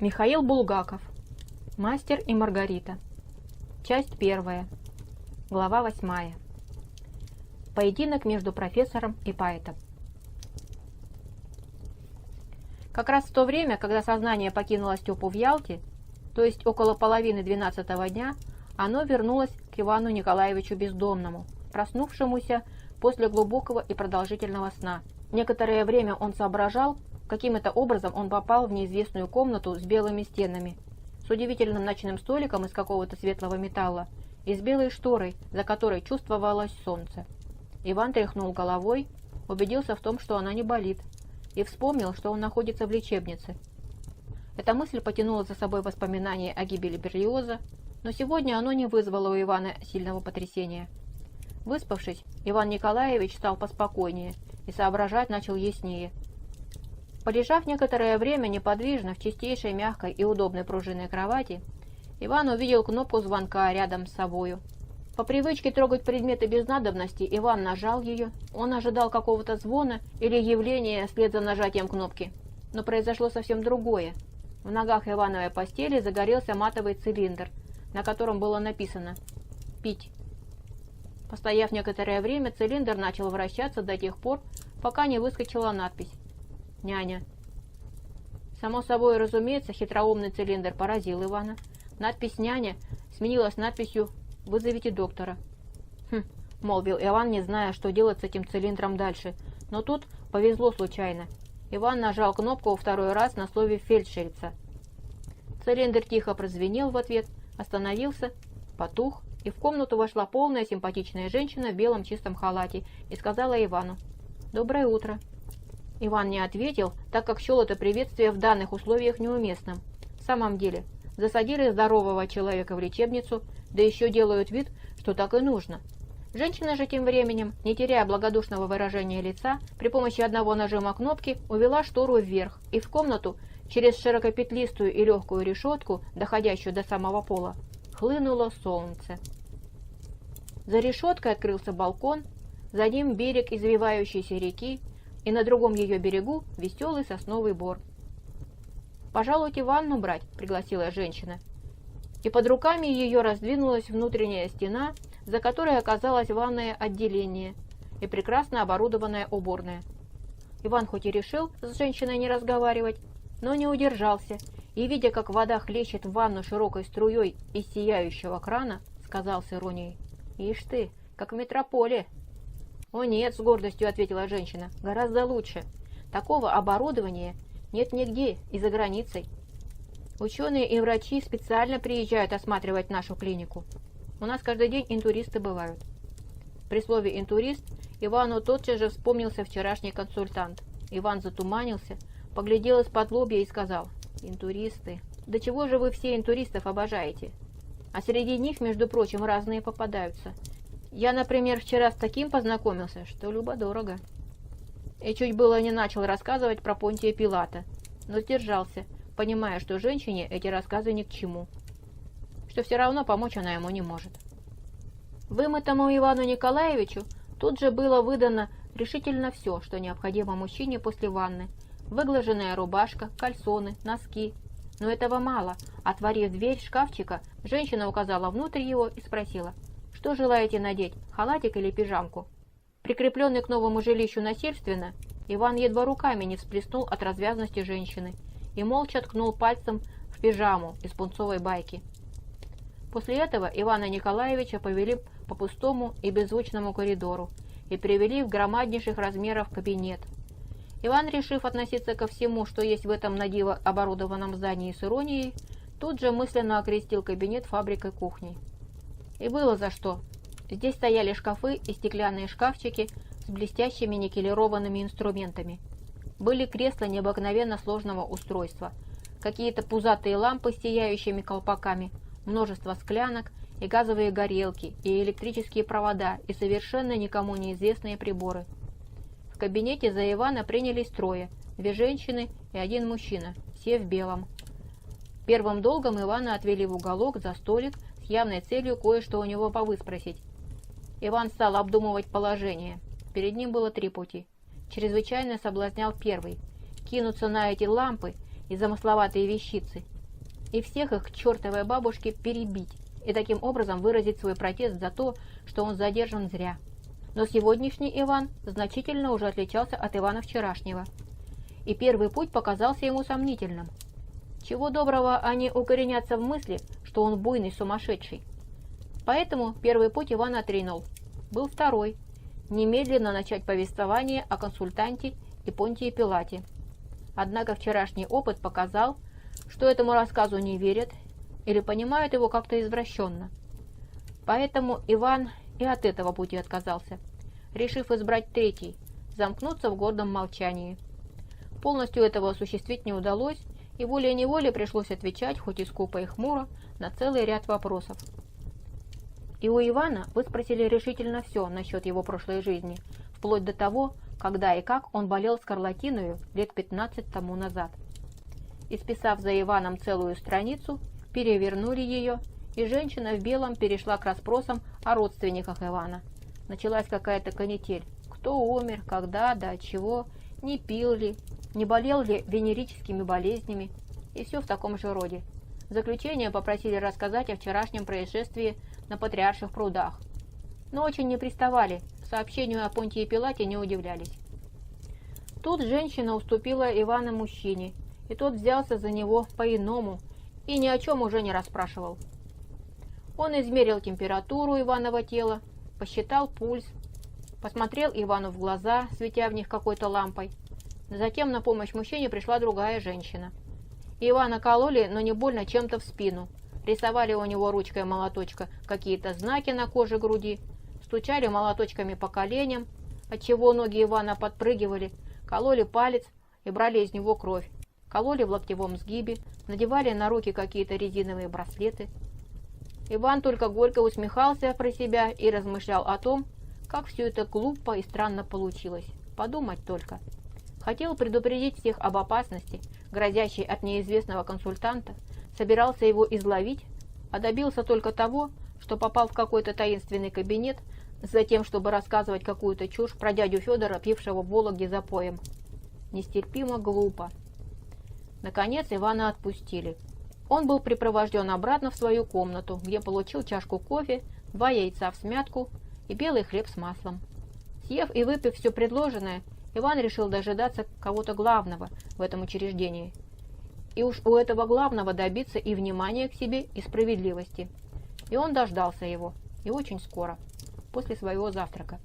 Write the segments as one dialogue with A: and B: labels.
A: Михаил Булгаков. Мастер и Маргарита. Часть 1. Глава 8. Поединок между профессором и поэтом. Как раз в то время, когда сознание покинуло Степу в Ялте, то есть около половины 12-го дня, оно вернулось к Ивану Николаевичу Бездомному, проснувшемуся после глубокого и продолжительного сна. Некоторое время он соображал, каким это образом он попал в неизвестную комнату с белыми стенами, с удивительным ночным столиком из какого-то светлого металла и с белой шторой, за которой чувствовалось солнце. Иван тряхнул головой, убедился в том, что она не болит, и вспомнил, что он находится в лечебнице. Эта мысль потянула за собой воспоминания о гибели Берлиоза, но сегодня оно не вызвало у Ивана сильного потрясения. Выспавшись, Иван Николаевич стал поспокойнее и соображать начал яснее. Полежав некоторое время неподвижно в чистейшей, мягкой и удобной пружинной кровати, Иван увидел кнопку звонка рядом с собою. По привычке трогать предметы без надобности, Иван нажал ее. Он ожидал какого-то звона или явления вслед за нажатием кнопки. Но произошло совсем другое. В ногах Ивановой постели загорелся матовый цилиндр, на котором было написано «Пить». Постояв некоторое время, цилиндр начал вращаться до тех пор, пока не выскочила надпись «Няня». Само собой, разумеется, хитроумный цилиндр поразил Ивана. Надпись «Няня» сменилась надписью «Вызовите доктора». «Хм», — молвил Иван, не зная, что делать с этим цилиндром дальше. Но тут повезло случайно. Иван нажал кнопку во второй раз на слове «фельдшерица». Цилиндр тихо прозвенел в ответ, остановился, потух, и в комнату вошла полная симпатичная женщина в белом чистом халате и сказала Ивану «Доброе утро». Иван не ответил, так как счел это приветствие в данных условиях неуместным. В самом деле, засадили здорового человека в лечебницу, да еще делают вид, что так и нужно. Женщина же тем временем, не теряя благодушного выражения лица, при помощи одного нажима кнопки увела штору вверх, и в комнату, через широкопетлистую и легкую решетку, доходящую до самого пола, хлынуло солнце. За решеткой открылся балкон, за ним берег извивающейся реки, и на другом ее берегу веселый сосновый бор. «Пожалуйте ванну брать», — пригласила женщина. И под руками ее раздвинулась внутренняя стена, за которой оказалось ванное отделение и прекрасно оборудованная уборная. Иван хоть и решил с женщиной не разговаривать, но не удержался, и, видя, как вода хлещет в ванну широкой струей из сияющего крана, сказал с иронией: «Ишь ты, как в метрополе». «О нет», — с гордостью ответила женщина, — «гораздо лучше. Такого оборудования нет нигде и за границей. Ученые и врачи специально приезжают осматривать нашу клинику. У нас каждый день интуристы бывают». При слове «интурист» Ивану тотчас же вспомнился вчерашний консультант. Иван затуманился, поглядел из-под лобья и сказал: «Интуристы? Да чего же вы все интуристов обожаете? А среди них, между прочим, разные попадаются. Я, например, вчера с таким познакомился, что любо-дорого». И чуть было не начал рассказывать про Понтия Пилата, но сдержался, понимая, что женщине эти рассказы ни к чему, что все равно помочь она ему не может. Вымытому Ивану Николаевичу тут же было выдано решительно все, что необходимо мужчине после ванны: выглаженная рубашка, кальсоны, носки. Но этого мало. Отворив дверь шкафчика, женщина указала внутрь его и спросила: «Что желаете надеть, халатик или пижамку?» Прикрепленный к новому жилищу насильственно, Иван едва руками не всплеснул от развязности женщины и молча ткнул пальцем в пижаму из пунцовой байки. После этого Ивана Николаевича повели по пустому и беззвучному коридору и привели в громаднейших размеров кабинет. Иван, решив относиться ко всему, что есть в этом надиво оборудованном здании, с иронией, тут же мысленно окрестил кабинет фабрикой-кухней. И было за что. Здесь стояли шкафы и стеклянные шкафчики с блестящими никелированными инструментами. Были кресла необыкновенно сложного устройства, какие-то пузатые лампы с сияющими колпаками, множество склянок и газовые горелки, и электрические провода, и совершенно никому неизвестные приборы. В кабинете за Ивана принялись трое: 2 женщины и 1 мужчина, все в белом. Первым долгом Ивана отвели в уголок за столик с явной целью кое-что у него повыспросить. Иван стал обдумывать положение. Перед ним было 3 пути. Чрезвычайно соблазнял первый — кинуться на эти лампы и замысловатые вещицы и всех их к чертовой бабушке перебить, и таким образом выразить свой протест за то, что он задержан зря. Но сегодняшний Иван значительно уже отличался от Ивана вчерашнего, и первый путь показался ему сомнительным. Чего доброго они укоренятся в мысли, что он буйный сумасшедший. Поэтому первый путь Иван отринул. Был второй – немедленно начать повествование о консультанте и Понтии Пилате. Однако вчерашний опыт показал, что этому рассказу не верят или понимают его как-то извращенно. Поэтому Иван и от этого пути отказался, решив избрать третий – замкнуться в гордом молчании. Полностью этого осуществить не удалось, и волей-неволей пришлось отвечать, хоть и скупо и хмуро, на целый ряд вопросов. И у Ивана выспросили решительно все насчет его прошлой жизни, вплоть до того, когда и как он болел скарлатиною лет 15 тому назад. Исписав за Иваном целую страницу, перевернули ее, и женщина в белом перешла к расспросам о родственниках Ивана. Началась какая-то канитель. Кто умер, когда, да от чего, не пил ли, не болел ли венерическими болезнями, и все в таком же роде. В заключение попросили рассказать о вчерашнем происшествии на Патриарших прудах. Но очень не приставали, сообщению о Понтии Пилате не удивлялись. Тут женщина уступила Ивана мужчине, и тот взялся за него по-иному и ни о чем уже не расспрашивал. Он измерил температуру Иванова тела, посчитал пульс, посмотрел Ивану в глаза, светя в них какой-то лампой. Затем на помощь мужчине пришла другая женщина. Ивана кололи, но не больно, чем-то в спину. Рисовали у него ручкой молоточка какие-то знаки на коже груди, стучали молоточками по коленям, отчего ноги Ивана подпрыгивали, кололи палец и брали из него кровь, кололи в локтевом сгибе, надевали на руки какие-то резиновые браслеты. Иван только горько усмехался про себя и размышлял о том, как все это глупо и странно получилось. Подумать только. Хотел предупредить всех об опасности, грозящей от неизвестного консультанта, собирался его изловить, а добился только того, что попал в какой-то таинственный кабинет, затем, чтобы рассказывать какую-то чушь про дядю Федора, пившего в Вологде запоем. Нестерпимо глупо. Наконец Ивана отпустили. Он был припровожден обратно в свою комнату, где получил чашку кофе, 2 яйца всмятку и белый хлеб с маслом. Съев и выпив все предложенное, Иван решил дожидаться кого-то главного в этом учреждении. И уж у этого главного добиться и внимания к себе, и справедливости. И он дождался его, и очень скоро, после своего завтрака.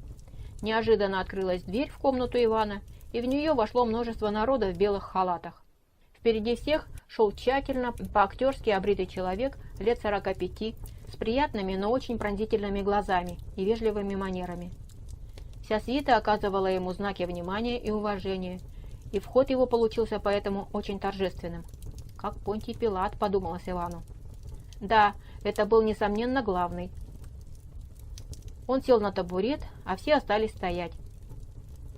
A: Неожиданно открылась дверь в комнату Ивана, и в нее вошло множество народа в белых халатах. Впереди всех шел тщательно, по-актерски обритый человек лет 45, с приятными, но очень пронзительными глазами и вежливыми манерами. Вся свита оказывала ему знаки внимания и уважения, и вход его получился поэтому очень торжественным. Как Понтий Пилат, подумалось Ивану. Да, это был, несомненно, главный. Он сел на табурет, а все остались стоять.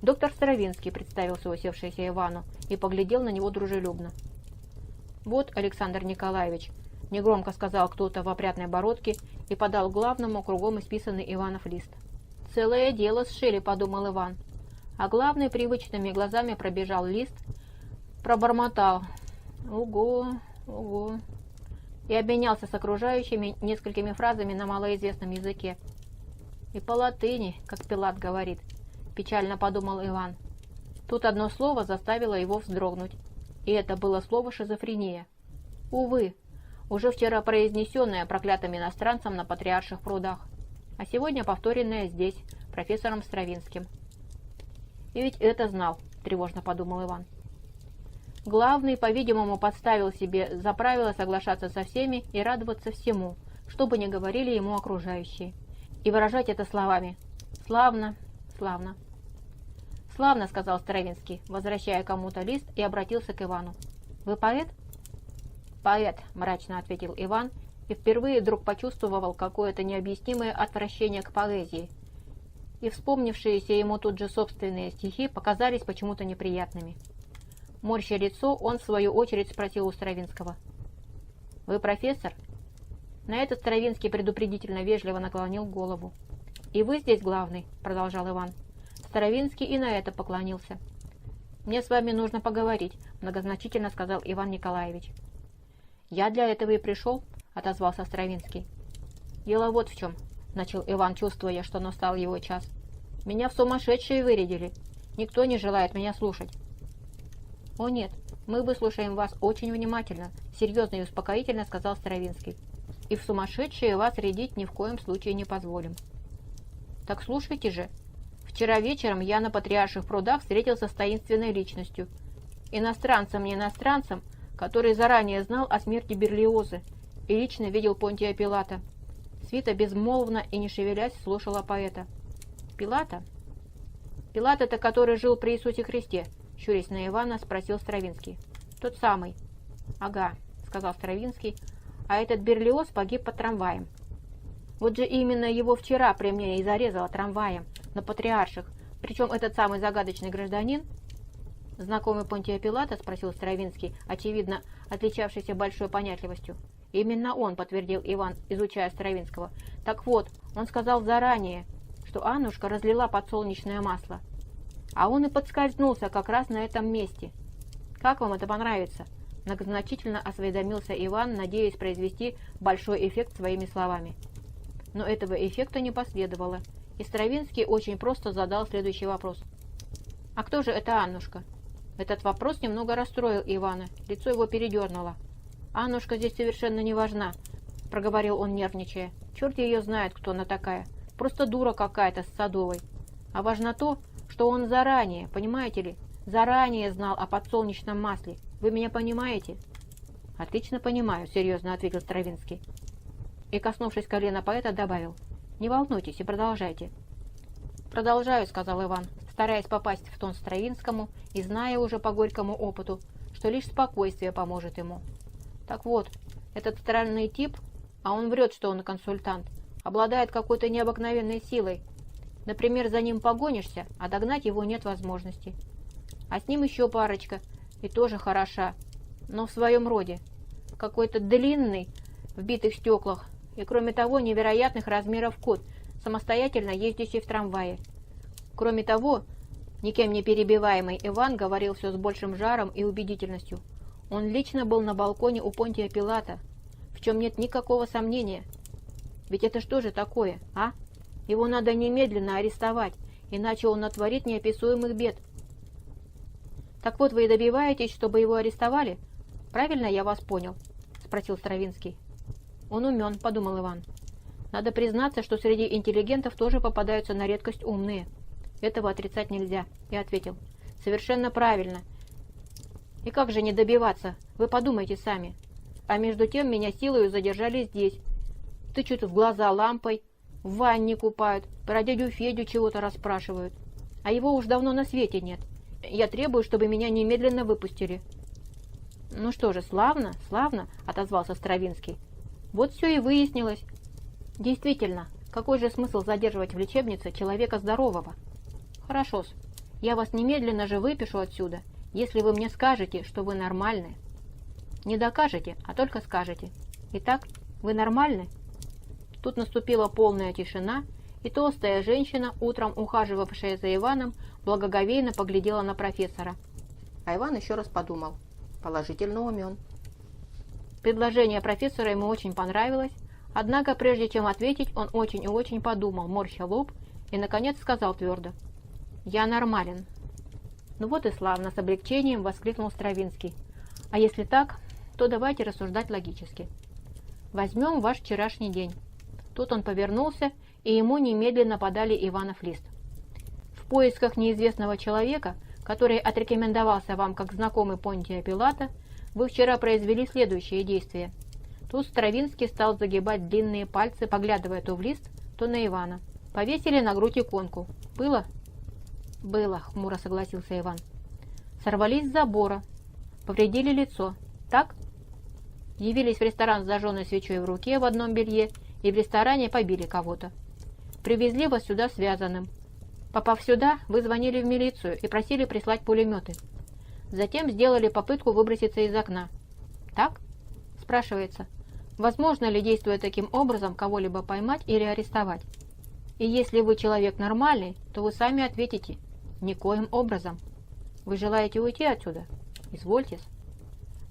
A: Доктор Стравинский представился усевшийся Ивану и поглядел на него дружелюбно. «Вот, Александр Николаевич», — негромко сказал кто-то в опрятной бородке и подал главному кругом исписанный Иванов лист. «Целое дело сшили», — подумал Иван. А главный привычными глазами пробежал лист, пробормотал «Ого, ого» и обменялся с окружающими несколькими фразами на малоизвестном языке. «И по латыни, как Пилат говорит», — печально подумал Иван. Тут одно слово заставило его вздрогнуть, и это было слово «шизофрения». Увы, уже вчера произнесенное проклятым иностранцем на Патриарших прудах, а сегодня повторенное здесь, профессором Стравинским. И ведь это знал, тревожно подумал Иван. Главный, по-видимому, подставил себе за правило соглашаться со всеми и радоваться всему, что бы ни говорили ему окружающие, и выражать это словами «славно, славно». «Славно», — сказал Стравинский, возвращая кому-то лист, и обратился к Ивану. «Вы поэт?» «Поэт», — мрачно ответил Иван, и впервые вдруг почувствовал какое-то необъяснимое отвращение к поэзии, и вспомнившиеся ему тут же собственные стихи показались почему-то неприятными. Морща лицо, он в свою очередь спросил у Стравинского: «Вы профессор?» На это Стравинский предупредительно вежливо наклонил голову. «И вы здесь главный?» — продолжал Иван. Стравинский и на это поклонился. «Мне с вами нужно поговорить», — многозначительно сказал Иван Николаевич. «Я для этого и пришел», — отозвался Стравинский. «Дело вот в чем», — начал Иван, чувствуя, что настал его час. «Меня в сумасшедшие вырядили. Никто не желает меня слушать». «О нет, мы выслушаем вас очень внимательно», — серьезно и успокоительно сказал Стравинский. «И в сумасшедшие вас рядить ни в коем случае не позволим». «Так слушайте же. Вчера вечером я на Патриарших прудах встретился с таинственной личностью. Иностранцем, который заранее знал о смерти Берлиозы и лично видел Понтия Пилата. Свита безмолвно и не шевелясь слушала поэта. «Пилата? Пилат это который жил при Иисусе Христе?» Щурясь на Ивана, спросил Стравинский. «Тот самый». «Ага», — сказал Стравинский, — «а этот Берлиоз погиб под трамваем. Вот же именно его вчера при мне и зарезало трамваем на Патриарших. Причем этот самый загадочный гражданин...» «Знакомый Понтия Пилата?» — спросил Стравинский, очевидно, отличавшийся большой понятливостью. «Именно он», — подтвердил Иван, изучая Стравинского. «Так вот, он сказал заранее, что Аннушка разлила подсолнечное масло. А он и подскользнулся как раз на этом месте. Как вам это понравится?» Многозначительно осведомился Иван, надеясь произвести большой эффект своими словами. Но этого эффекта не последовало, и Стравинский очень просто задал следующий вопрос. «А кто же эта Аннушка?» Этот вопрос немного расстроил Ивана, лицо его передернуло. «Аннушка здесь совершенно не важна», — проговорил он, нервничая. «Черт ее знает, кто она такая. Просто дура какая-то с Садовой. А важно то, что он заранее, понимаете ли, заранее знал о подсолнечном масле. Вы меня понимаете?» «Отлично понимаю», — серьезно ответил Стравинский. И, коснувшись колена поэта, добавил: «Не волнуйтесь и продолжайте». «Продолжаю», — сказал Иван, стараясь попасть в тон Стравинскому и зная уже по горькому опыту, что лишь спокойствие поможет ему. «Так вот, этот странный тип, а он врет, что он консультант, обладает какой-то необыкновенной силой. Например, за ним погонишься, а догнать его нет возможности. А с ним еще парочка, и тоже хороша, но в своем роде. Какой-то длинный, в битых стеклах, и кроме того невероятных размеров кот, самостоятельно ездящий в трамвае. Кроме того, никем не перебиваемый Иван говорил все с большим жаром и убедительностью. Он лично был на балконе у Понтия Пилата, в чем нет никакого сомнения. Ведь это что же такое, а? Его надо немедленно арестовать, иначе он натворит неописуемых бед». «Так вот, вы и добиваетесь, чтобы его арестовали? Правильно я вас понял?» — спросил Стравинский. «Он умен», — подумал Иван. «Надо признаться, что среди интеллигентов тоже попадаются на редкость умные. Этого отрицать нельзя», — и ответил. «Совершенно правильно. И как же не добиваться? Вы подумайте сами. А между тем меня силою задержали здесь. Тычут в глаза лампой, в ванне купают, про дядю Федю чего-то расспрашивают. А его уж давно на свете нет. Я требую, чтобы меня немедленно выпустили». «Ну что же, славно, славно», — отозвался Стравинский. «Вот все и выяснилось. Действительно, какой же смысл задерживать в лечебнице человека здорового? Хорошо-с, я вас немедленно же выпишу отсюда, если вы мне скажете, что вы нормальны. Не докажете, а только скажете. Итак, вы нормальны?» Тут наступила полная тишина, и толстая женщина, утром ухаживавшая за Иваном, благоговейно поглядела на профессора. А Иван еще раз подумал. Положительно умен. Предложение профессора ему очень понравилось, однако прежде чем ответить, он очень и очень подумал, морща лоб, и, наконец, сказал твердо: «Я нормален». «Ну вот и славно», — с облегчением воскликнул Стравинский. «А если так, то давайте рассуждать логически. Возьмем ваш вчерашний день». Тут он повернулся, и ему немедленно подали Иванов лист. «В поисках неизвестного человека, который отрекомендовался вам как знакомый Понтия Пилата, вы вчера произвели следующие действия». Тут Стравинский стал загибать длинные пальцы, поглядывая то в лист, то на Ивана. «Повесили на грудь иконку. Было?» «Было», — хмуро согласился Иван. «Сорвались с забора. Повредили лицо. Так?» «Явились в ресторан с зажженной свечой в руке в одном белье и в ресторане побили кого-то. Привезли вас сюда связанным. Попав сюда, вы звонили в милицию и просили прислать пулеметы. Затем сделали попытку выброситься из окна. Так?» Спрашивается, возможно ли, действуя таким образом, кого-либо поймать или арестовать? И если вы человек нормальный, то вы сами ответите: никоим образом. Вы желаете уйти отсюда? Извольтесь.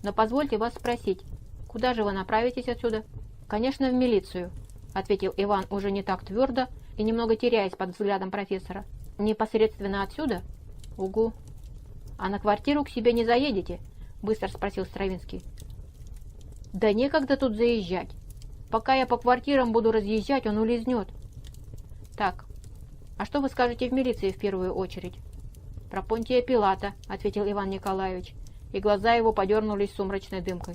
A: Но позвольте вас спросить, Куда же вы направитесь отсюда? Конечно, в милицию, ответил Иван уже не так твердо и немного теряясь под взглядом профессора. Непосредственно отсюда? Угу. А на квартиру к себе не заедете? Быстро спросил Стравинский. Да некогда тут заезжать. Пока я по квартирам буду разъезжать, он улизнет. Так, а что вы скажете в милиции в первую очередь? Про Понтия Пилата, ответил Иван Николаевич, и глаза его подернулись сумрачной дымкой.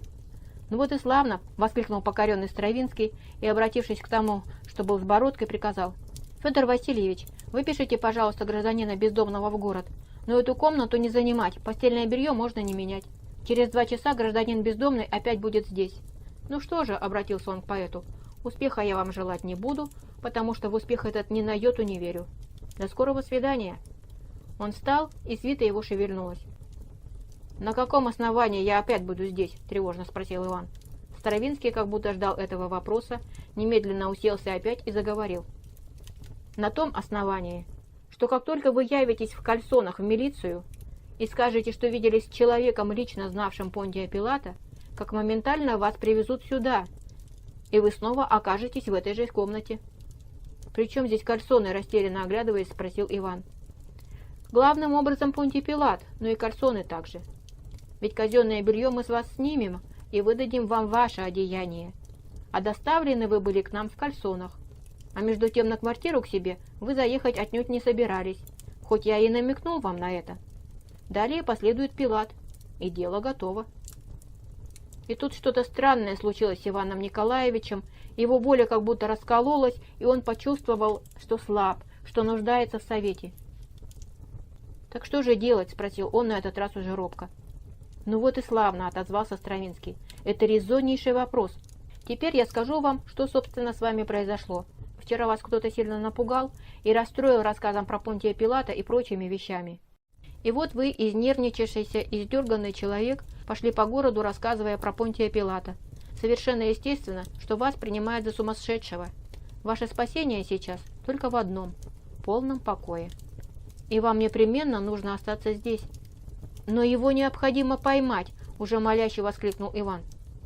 A: Ну вот и славно, воскликнул покоренный Стравинский и, обратившись к тому, что был с бородкой, приказал. Федор Васильевич, выпишите, пожалуйста, гражданина бездомного в город, но эту комнату не занимать, постельное белье можно не менять. Через 2 часа гражданин бездомный опять будет здесь. Ну что же, обратился он к поэту, успеха я вам желать не буду, потому что в успех этот ни на йоту не верю. До скорого свидания. Он встал, и свита его шевельнулась. «На каком основании я опять буду здесь?» – тревожно спросил Иван. Стравинский, как будто ждал этого вопроса, немедленно уселся опять и заговорил. «На том основании, что как только вы явитесь в кальсонах в милицию и скажете, что виделись с человеком, лично знавшим Понтия Пилата, как моментально вас привезут сюда, и вы снова окажетесь в этой же комнате». «При чем здесь кальсоны?» – растерянно оглядываясь, спросил Иван. «Главным образом Понтий Пилат, но и кальсоны также. Ведь казенное белье мы с вас снимем и выдадим вам ваше одеяние. А доставлены вы были к нам в кальсонах. А между тем на квартиру к себе вы заехать отнюдь не собирались, хоть я и намекнул вам на это. Далее последует Пилат, и дело готово». И тут что-то странное случилось с Иваном Николаевичем, его воля как будто раскололась, и он почувствовал, что слаб, что нуждается в совете. «Так что же делать?» – спросил он на этот раз уже робко. «Ну вот и славно», – отозвался Стравинский. «Это резоннейший вопрос. Теперь я скажу вам, что, собственно, с вами произошло. Вчера вас кто-то сильно напугал и расстроил рассказом про Понтия Пилата и прочими вещами. И вот вы, изнервничавшийся, издерганный человек, пошли по городу, рассказывая про Понтия Пилата. Совершенно естественно, что вас принимают за сумасшедшего. Ваше спасение сейчас только в одном – полном покое. И вам непременно нужно остаться здесь». «Но его необходимо поймать», – уже моляще воскликнул Иван.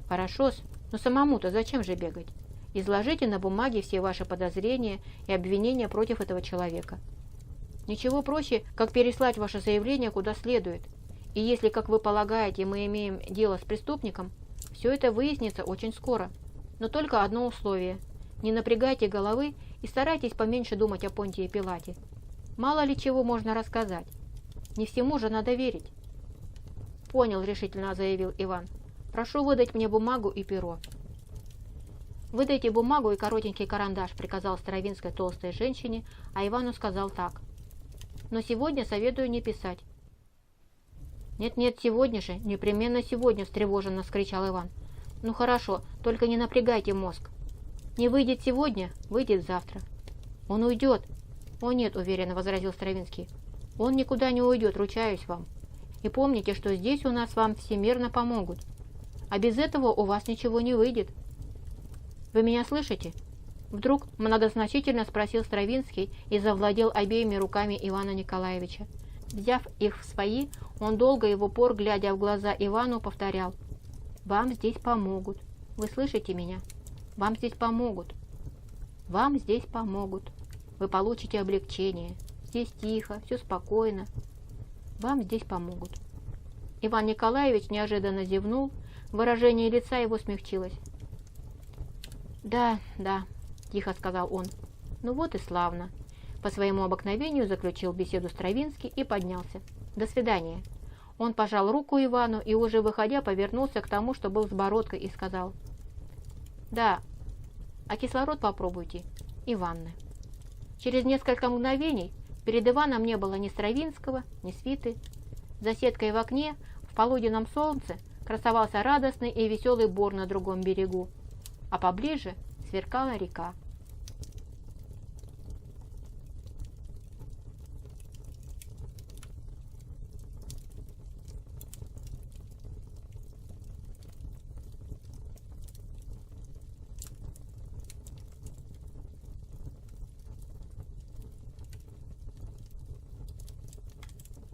A: «Хорошо-с, но самому-то зачем же бегать? Изложите на бумаге все ваши подозрения и обвинения против этого человека. Ничего проще, как переслать ваше заявление куда следует. И если, как вы полагаете, мы имеем дело с преступником, все это выяснится очень скоро. Но только одно условие – не напрягайте головы и старайтесь поменьше думать о Понтии Пилате. Мало ли чего можно рассказать. Не всему же надо верить». «Понял», – решительно заявил Иван. «Прошу выдать мне бумагу и перо». «Выдайте бумагу и коротенький карандаш», – приказал Стравинской толстой женщине, а Ивану сказал так. «Но сегодня советую не писать». «Нет-нет, сегодня же, непременно сегодня», – встревоженно вскричал Иван. «Ну хорошо, только не напрягайте мозг. Не выйдет сегодня, выйдет завтра». «Он уйдет». «О нет», – уверенно возразил Стравинский. «Он никуда не уйдет, ручаюсь вам. И помните, что здесь у нас вам всемирно помогут. А без этого у вас ничего не выйдет». «Вы меня слышите?» Вдруг многозначительно спросил Стравинский и завладел обеими руками Ивана Николаевича. Взяв их в свои, он долго и в упор, глядя в глаза Ивану, повторял: «Вам здесь помогут. Вы слышите меня? Вам здесь помогут. Вам здесь помогут. Вы получите облегчение. Здесь тихо, все спокойно. Вам здесь помогут». Иван Николаевич неожиданно зевнул, выражение лица его смягчилось. «Да, да», – тихо сказал он. «Ну вот и славно». По своему обыкновению заключил беседу Стравинский и поднялся. «До свидания». Он пожал руку Ивану и, уже выходя, повернулся к тому, что был с бородкой, и сказал: «Да, а кислород попробуйте и ванны». Через несколько мгновений перед Иваном не было ни Стравинского, ни свиты. За сеткой в окне в полуденном солнце красовался радостный и веселый бор на другом берегу, а поближе сверкала река.